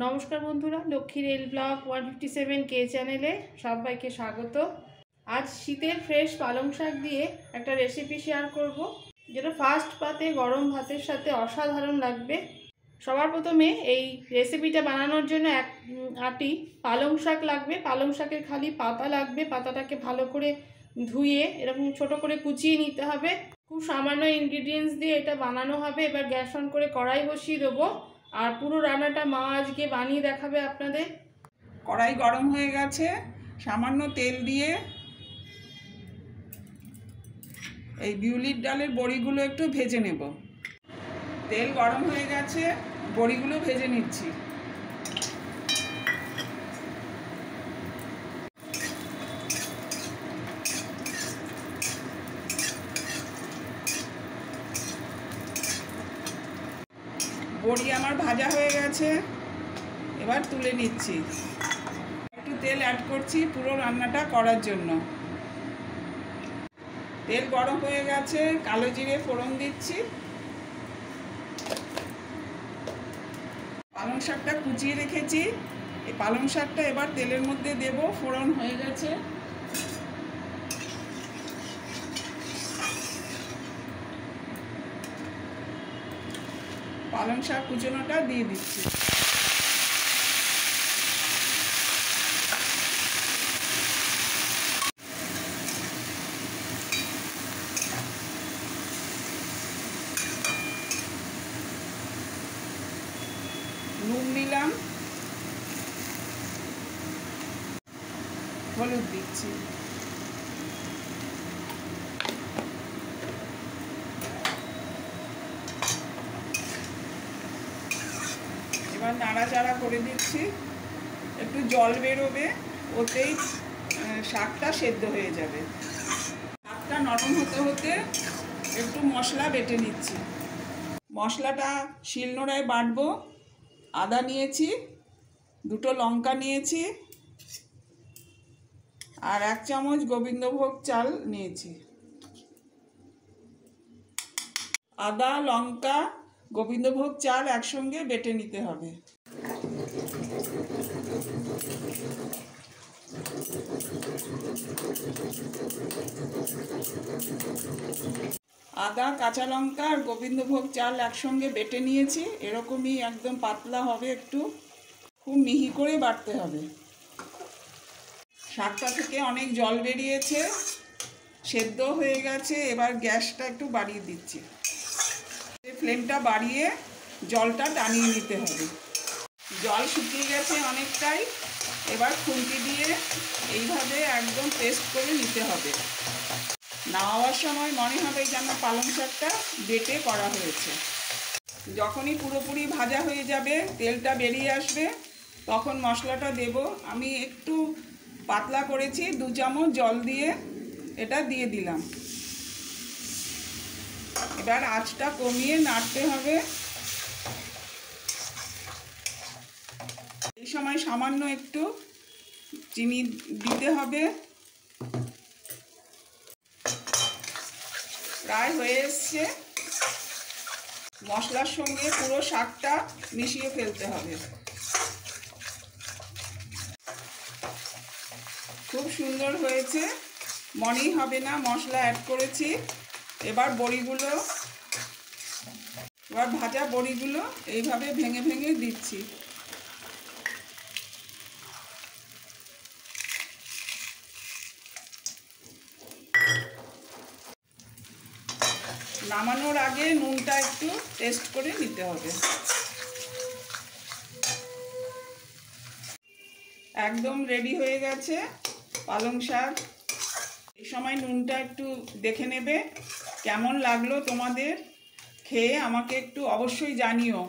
নমস্কার বন্ধুরা, Lakshmi rail blog 157 কে চ্যানেলে সবাইকে স্বাগত। আজ শীতের ফ্রেশ পালং শাক দিয়ে একটা রেসিপি শেয়ার করব, যেটা ফার্স্ট পাতে গরম ভাতের সাথে অসাধারণ লাগবে। সবার প্রথমে এই রেসিপিটা বানানোর জন্য এক আটি পালং শাক লাগবে। পালং শাকের খালি পাতা লাগবে। পাতাটাকে ভালো করে ধুয়ে এরকম ছোট করে কুচিয়ে নিতে হবে। খুব সামান্য ইনগ্রিডিয়েন্টস দিয়ে এটা বানানো হবে। এবার গ্যাস অন করে কড়াই বসিয়ে দেবো, আর পুরো রান্নাটা মা আজকে বানিয়ে দেখাবে আপনাদের। কড়াই গরম হয়ে গেছে, সামান্য তেল দিয়ে এই বিউলির ডালের বড়িগুলো একটু ভেজে নেব। তেল গরম হয়ে গেছে, বড়িগুলো ভেজে নিচ্ছি। বড়ি আমার ভাজা হয়ে গেছে, এবার তুলে নিচ্ছি। একটু তেল অ্যাড করছি পুরো রান্নাটা করার জন্য। তেল গরম হয়ে গেছে, কালো জিরে ফোড়ন দিচ্ছি। পালং শাকটা কুচিয়ে রেখেছি, এই পালং শাকটা এবার তেলের মধ্যে দেব। ফোড়ন হয়ে গেছে, পালং শাক কুচোনোটা দিয়ে দিচ্ছি। নুন দিলাম, হলুদ দিচ্ছি। এবার নাড়াচাড়া করে দিচ্ছি। একটু জল বেরোবে, ওতেই শাকটা সেদ্ধ হয়ে যাবে। শাকটা নরম হতে হতে একটু মশলা বেটে নিচ্ছি। মশলাটা শিলনোড়ায় বাটবো। আদা নিয়েছি, দুটো লঙ্কা নিয়েছি, আর 1 চামচ গোবিন্দভোগ চাল নিয়েছি। আদা, লঙ্কা, গোবিন্দভোগ চাল একসঙ্গে বেটে নিতে হবে। আদা, কাঁচা লঙ্কা আর গোবিন্দভোগ চাল একসঙ্গে বেটে নিয়েছি। এরকমই একদম পাতলা হবে, একটু খুব মিহি করে বাটতে হবে। শাকটা থেকে অনেক জল বেরিয়েছে, সেদ্ধ হয়ে গেছে। এবার গ্যাসটা একটু বাড়িয়ে দিচ্ছি। ফ্লেমটা বাড়িয়ে জলটা টানিয়ে নিতে হবে। জল শুকিয়ে গেছে অনেকটাই। এবার খুন্তি দিয়ে এইভাবে একদম পেস্ট করে নিতে হবে। নামাবার সময় মনে হবে যেন পালং শাকটা বেটে করা হয়েছে। যখনই পুরোপুরি ভাজা হয়ে যাবে, তেলটা বেরিয়ে আসবে, তখন মশলাটা দেব। আমি একটু পাতলা করেছি, 2 চামচ জল দিয়ে এটা দিয়ে দিলাম। এবার আঁচটা কমিয়ে নাড়তে হবে। এই সময় সামান্য একটু চিনি দিতে হবে। প্রায় হয়ে এসছে। মশলার সঙ্গে পুরো শাকটা মিশিয়ে ফেলতে হবে। খুব সুন্দর হয়েছে, মনেই হবে না মশলা অ্যাড করেছি। এবার ভাজা বড়িগুলো এইভাবে ভেঙে ভেঙে দিচ্ছি। নামানোর আগে নুনটা একটু টেস্ট করে নিতে হবে। একদম রেডি হয়ে গেছে পালং শাক। এই সময় নুনটা একটু দেখে নেবে, কেমন লাগলো তোমাদের খেয়ে আমাকে একটু অবশ্যই জানিও।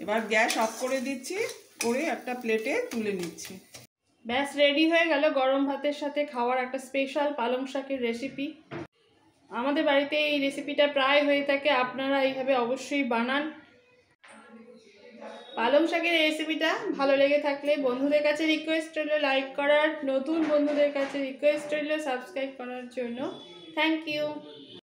এবার গ্যাস অফ করে দিচ্ছি, করে একটা প্লেটে তুলে নিচ্ছি। ব্যাস রেডি হয়ে গেল গরম ভাতের সাথে খাওয়ার একটা স্পেশাল পালং শাকের রেসিপি। আমাদের বাড়িতে এই রেসিপিটা প্রায় হয়ে থাকে, আপনারা এইভাবে অবশ্যই বানান। পালং শাকের রেসিপিটা ভালো লেগে থাকলে বন্ধুদের কাছে রিকোয়েস্ট রইল লাইক করার, নতুন বন্ধুদের কাছে রিকোয়েস্ট রইল সাবস্ক্রাইব করার জন্য। Thank you.